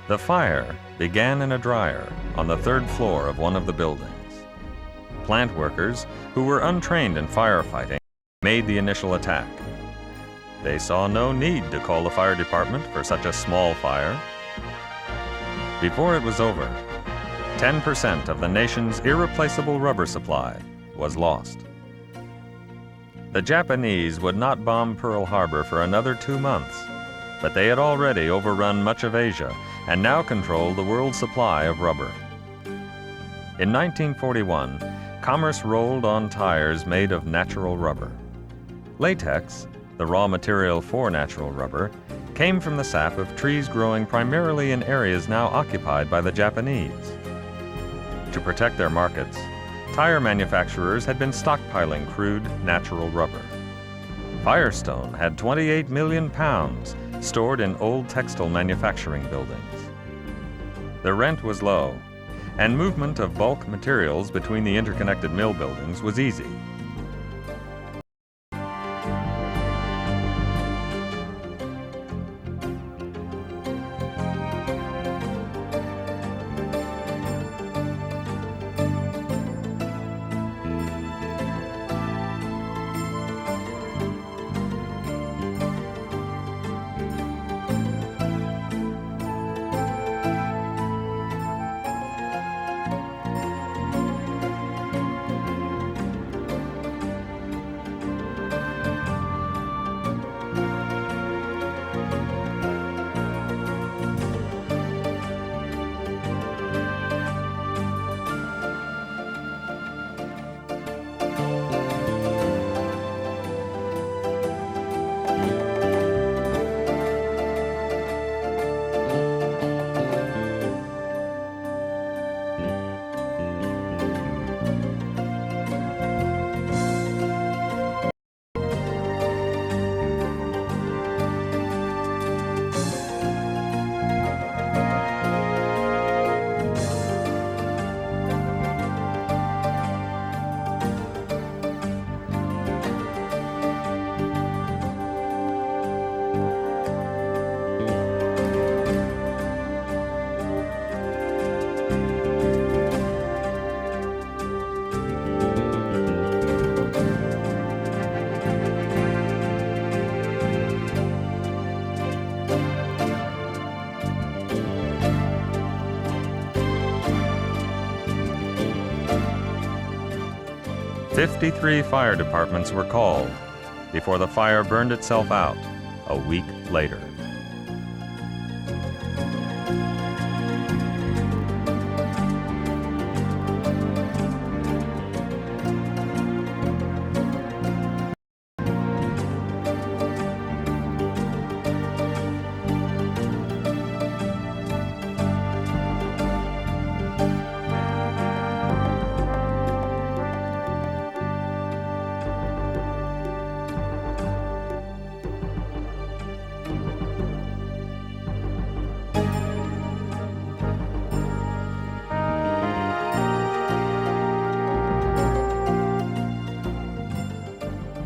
The fire began in a dryer on the third floor of one of the buildings. Plant workers, who were untrained in firefighting, made the initial attack. They saw no need to call the fire department for such a small fire. Before it was over, 10% of the nation's irreplaceable rubber supply was lost. The Japanese would not bomb Pearl Harbor for another 2 months, but they had already overrun much of Asia and now controlled the world's supply of rubber. In 1941, commerce rolled on tires made of natural rubber. Latex, the raw material for natural rubber, came from the sap of trees growing primarily in areas now occupied by the Japanese. To protect their markets, tire manufacturers had been stockpiling crude natural rubber. Firestone had 28 million pounds stored in old textile manufacturing buildings. The rent was low, and movement of bulk materials between the interconnected mill buildings was easy. "53 fire departments were called before the fire burned itself out a week later."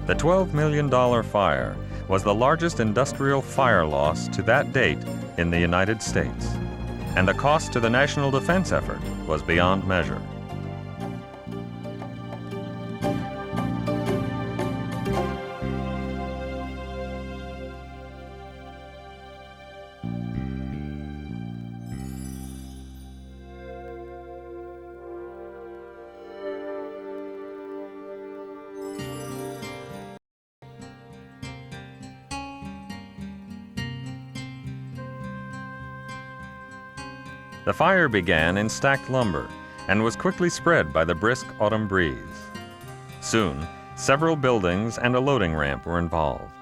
The $12 million fire was the largest industrial fire loss to that date in the United States, and the cost to the national defense effort was beyond measure. The fire began in stacked lumber and was quickly spread by the brisk autumn breeze. Soon, several buildings and a loading ramp were involved.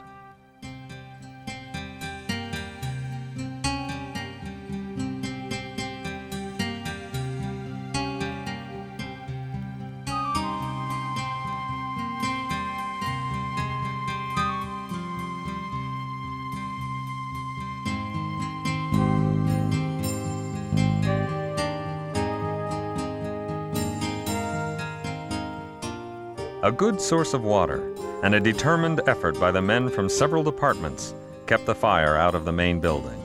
A good source of water and a determined effort by the men from several departments kept the fire out of the main building.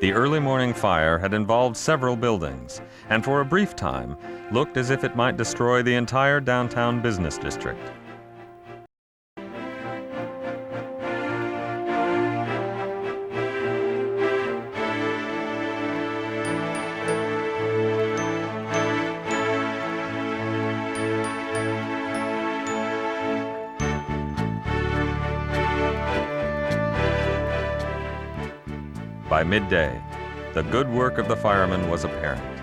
The early morning fire had involved several buildings, and for a brief time looked as if it might destroy the entire downtown business district. By midday, the good work of the firemen was apparent.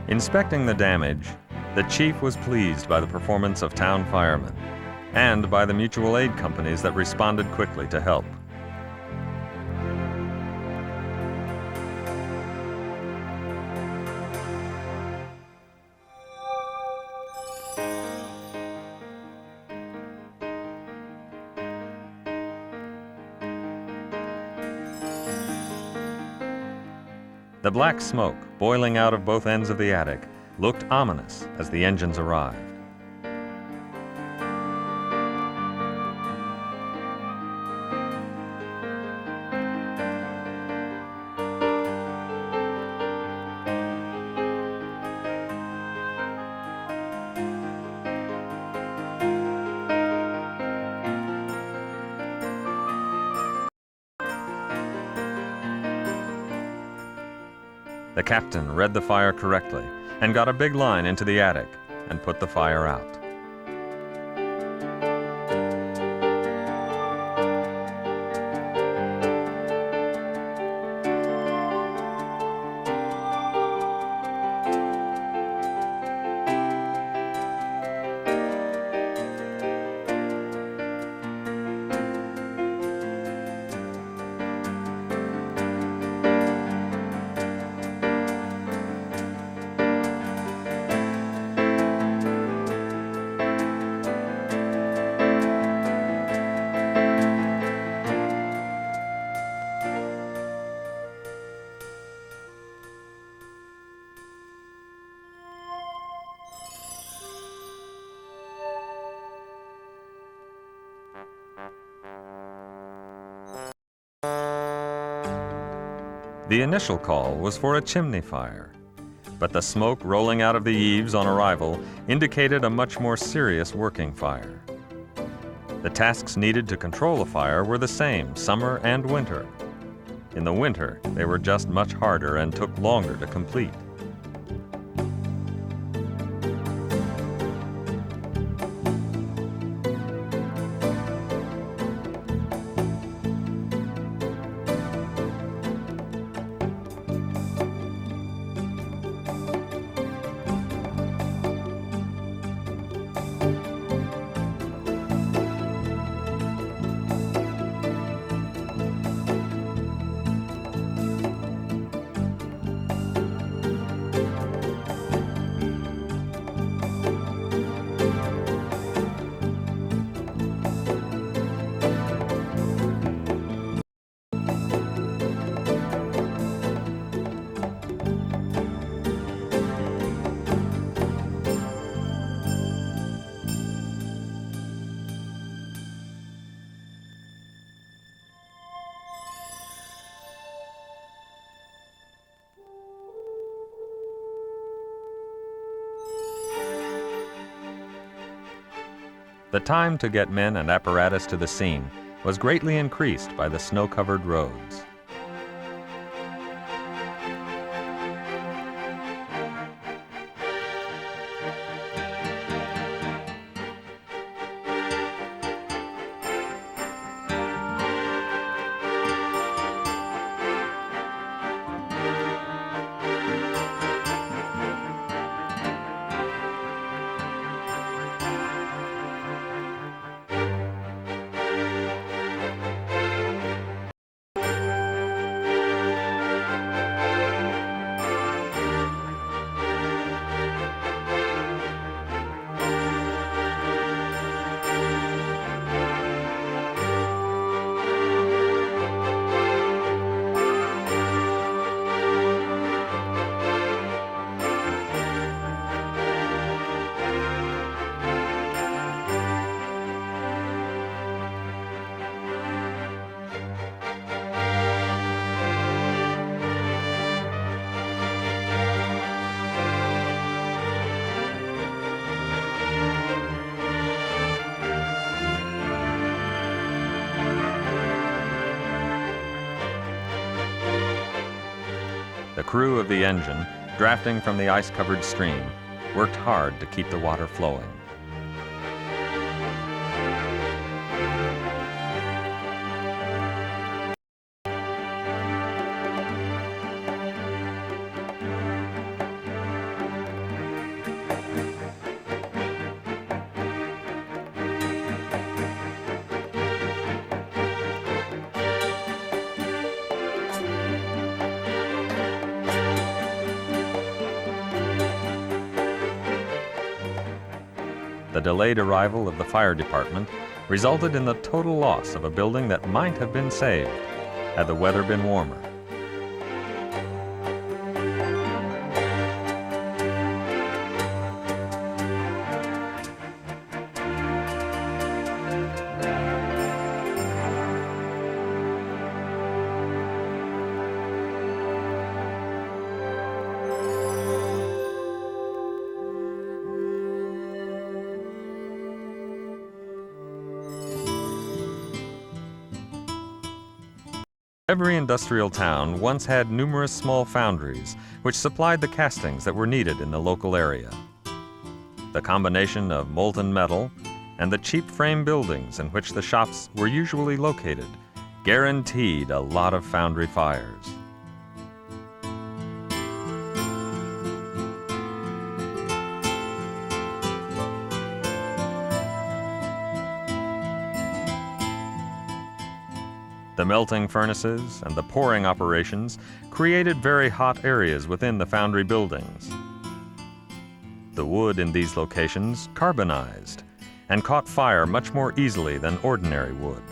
Inspecting the damage, the chief was pleased by the performance of town firemen and by the mutual aid companies that responded quickly to help. The black smoke, boiling out of both ends of the attic, looked ominous as the engines arrived. The captain read the fire correctly and got a big line into the attic and put the fire out. The initial call was for a chimney fire, but the smoke rolling out of the eaves on arrival indicated a much more serious working fire. The tasks needed to control a fire were the same summer and winter. In the winter, they were just much harder and took longer to complete. The time to get men and apparatus to the scene was greatly increased by the snow-covered roads. crew of the engine, drafting from the ice-covered stream, worked hard to keep the water flowing. The delayed arrival of the fire department resulted in the total loss of a building that might have been saved had the weather been warmer. Every industrial town once had numerous small foundries which supplied the castings that were needed in the local area. The combination of molten metal and the cheap frame buildings in which the shops were usually located guaranteed a lot of foundry fires. The melting furnaces and the pouring operations created very hot areas within the foundry buildings. The wood in these locations carbonized and caught fire much more easily than ordinary wood.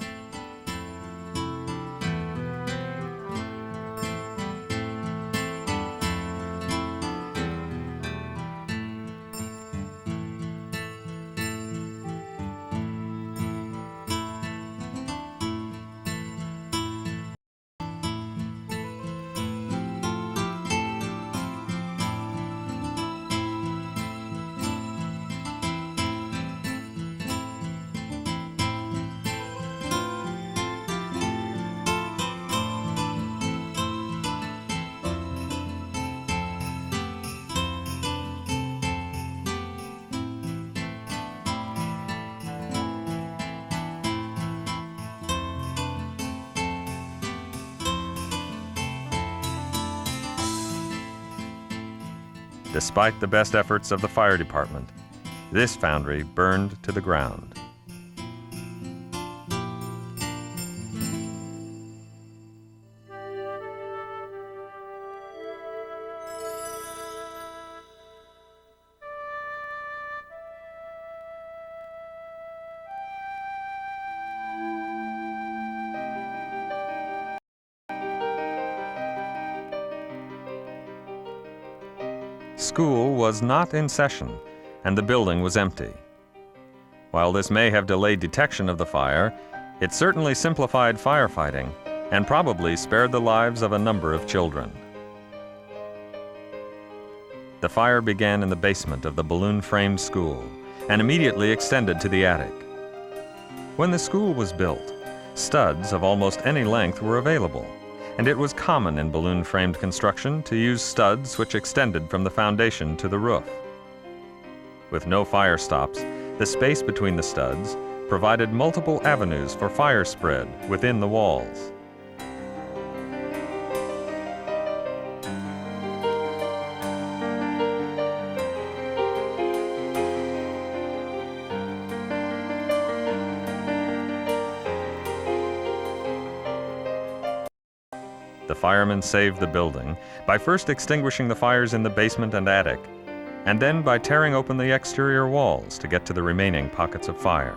Despite the best efforts of the fire department, this foundry burned to the ground. School was not in session, and the building was empty. While this may have delayed detection of the fire, it certainly simplified firefighting and probably spared the lives of a number of children. The fire began in the basement of the balloon-framed school and immediately extended to the attic. When the school was built, studs of almost any length were available, and it was common in balloon-framed construction to use studs which extended from the foundation to the roof. With no fire stops, the space between the studs provided multiple avenues for fire spread within the walls. The firemen saved the building by first extinguishing the fires in the basement and attic, and then by tearing open the exterior walls to get to the remaining pockets of fire.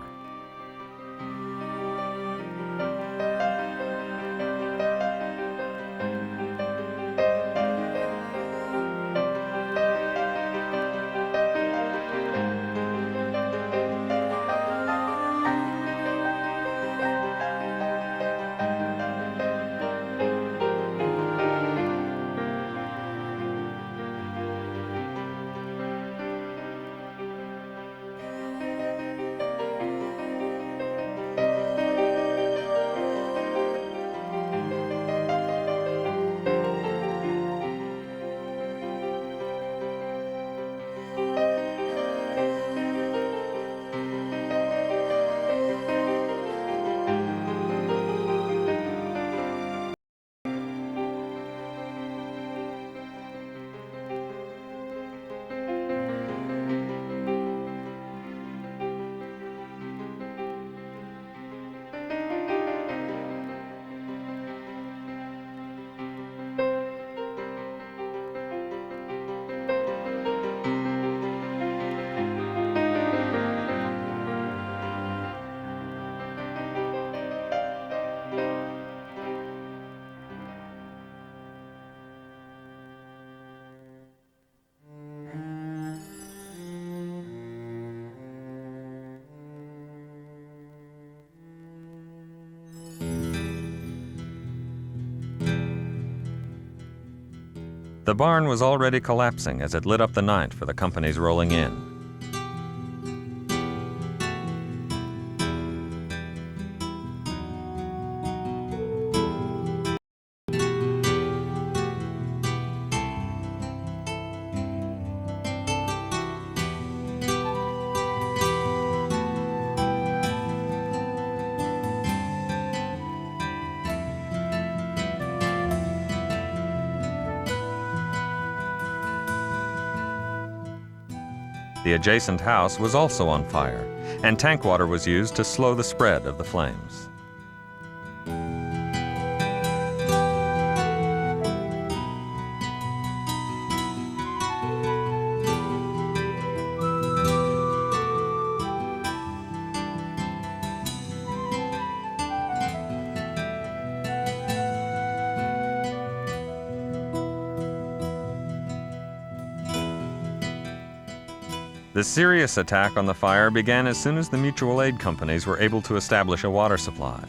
The barn was already collapsing as it lit up the night for the companies rolling in. The adjacent house was also on fire, and tank water was used to slow the spread of the flames. The serious attack on the fire began as soon as the mutual aid companies were able to establish a water supply.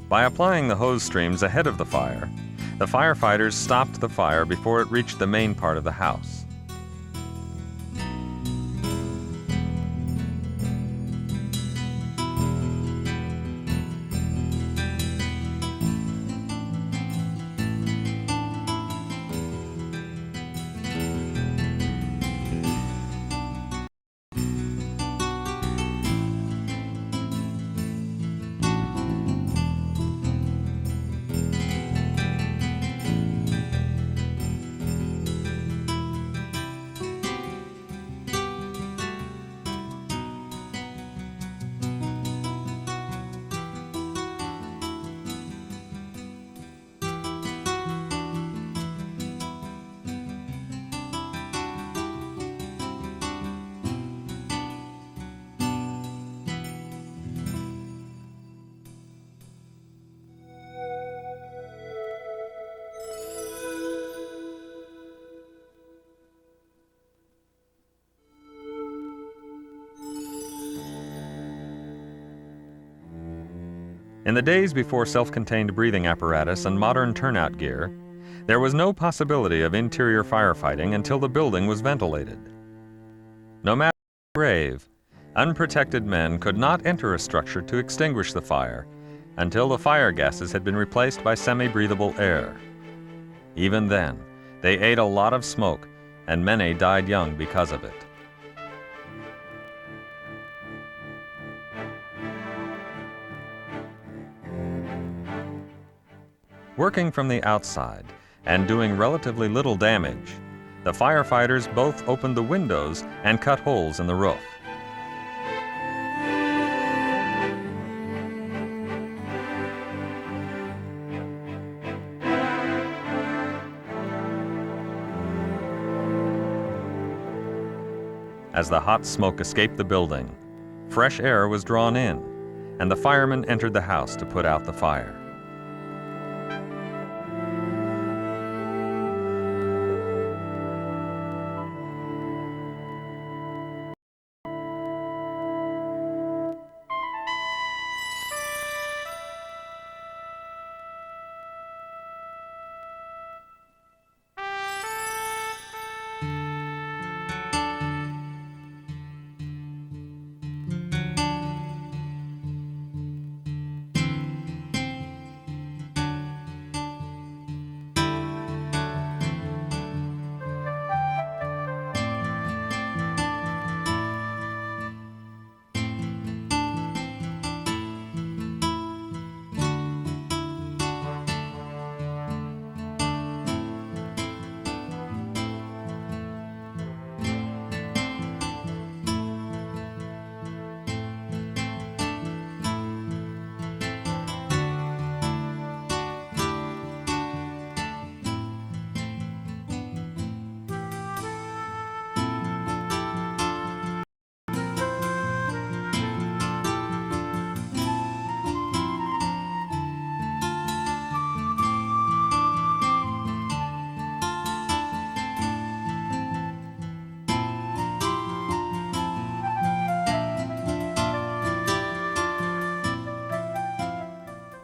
By applying the hose streams ahead of the firefighters stopped the fire before it reached the main part of the house. In the days before self-contained breathing apparatus and modern turnout gear, there was no possibility of interior firefighting until the building was ventilated. No matter how brave, unprotected men could not enter a structure to extinguish the fire until the fire gases had been replaced by semi-breathable air. Even then, they ate a lot of smoke, and many died young because of it. Working from the outside and doing relatively little damage, the firefighters both opened the windows and cut holes in the roof. As the hot smoke escaped the building, fresh air was drawn in, and the firemen entered the house to put out the fire.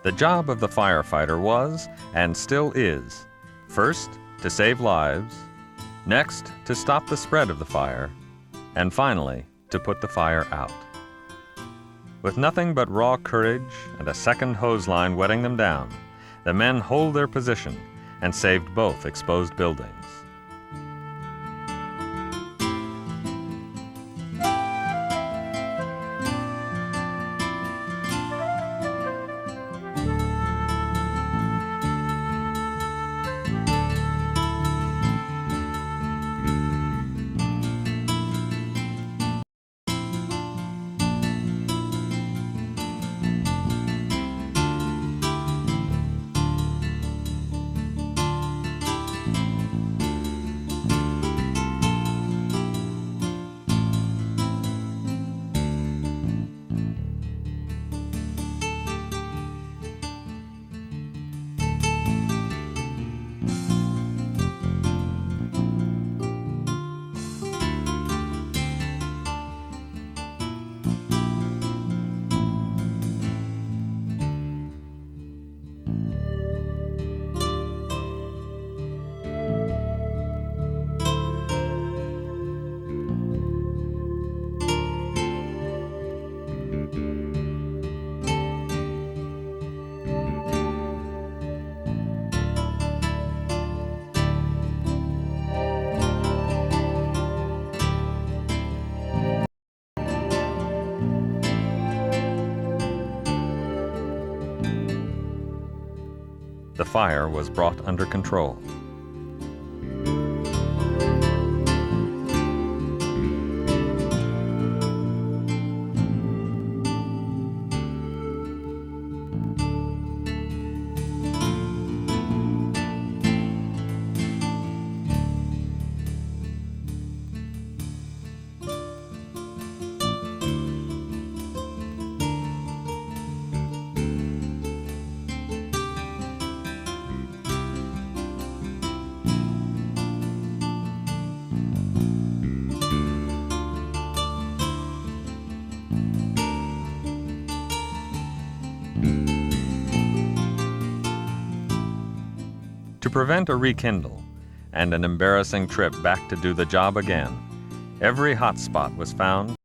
The job of the firefighter was, and still is, first, to save lives, next, to stop the spread of the fire, and finally, to put the fire out. With nothing but raw courage and a second hose line wetting them down, the men hold their position and saved both exposed buildings. The fire was brought under control. To prevent a rekindle and an embarrassing trip back to do the job again, every hot spot was found.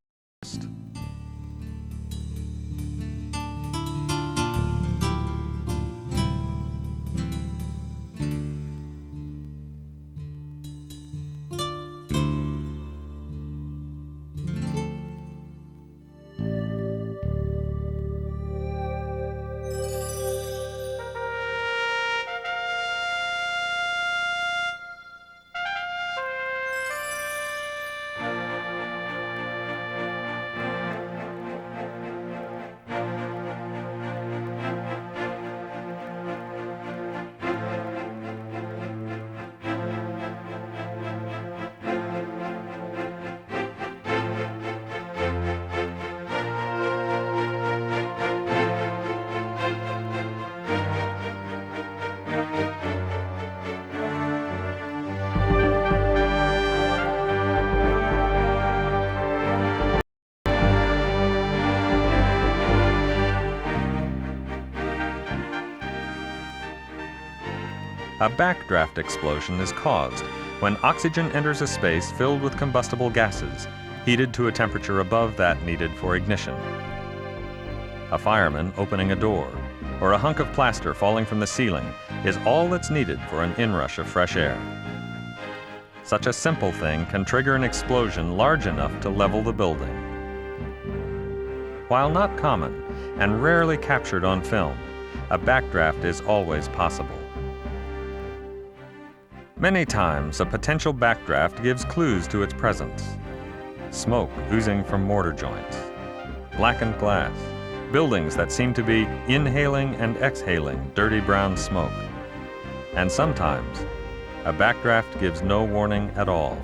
A backdraft explosion is caused when oxygen enters a space filled with combustible gases, heated to a temperature above that needed for ignition. A fireman opening a door, or a hunk of plaster falling from the ceiling, is all that's needed for an inrush of fresh air. Such a simple thing can trigger an explosion large enough to level the building. While not common and rarely captured on film, a backdraft is always possible. Many times, a potential backdraft gives clues to its presence. Smoke oozing from mortar joints, blackened glass, buildings that seem to be inhaling and exhaling dirty brown smoke. And sometimes, a backdraft gives no warning at all.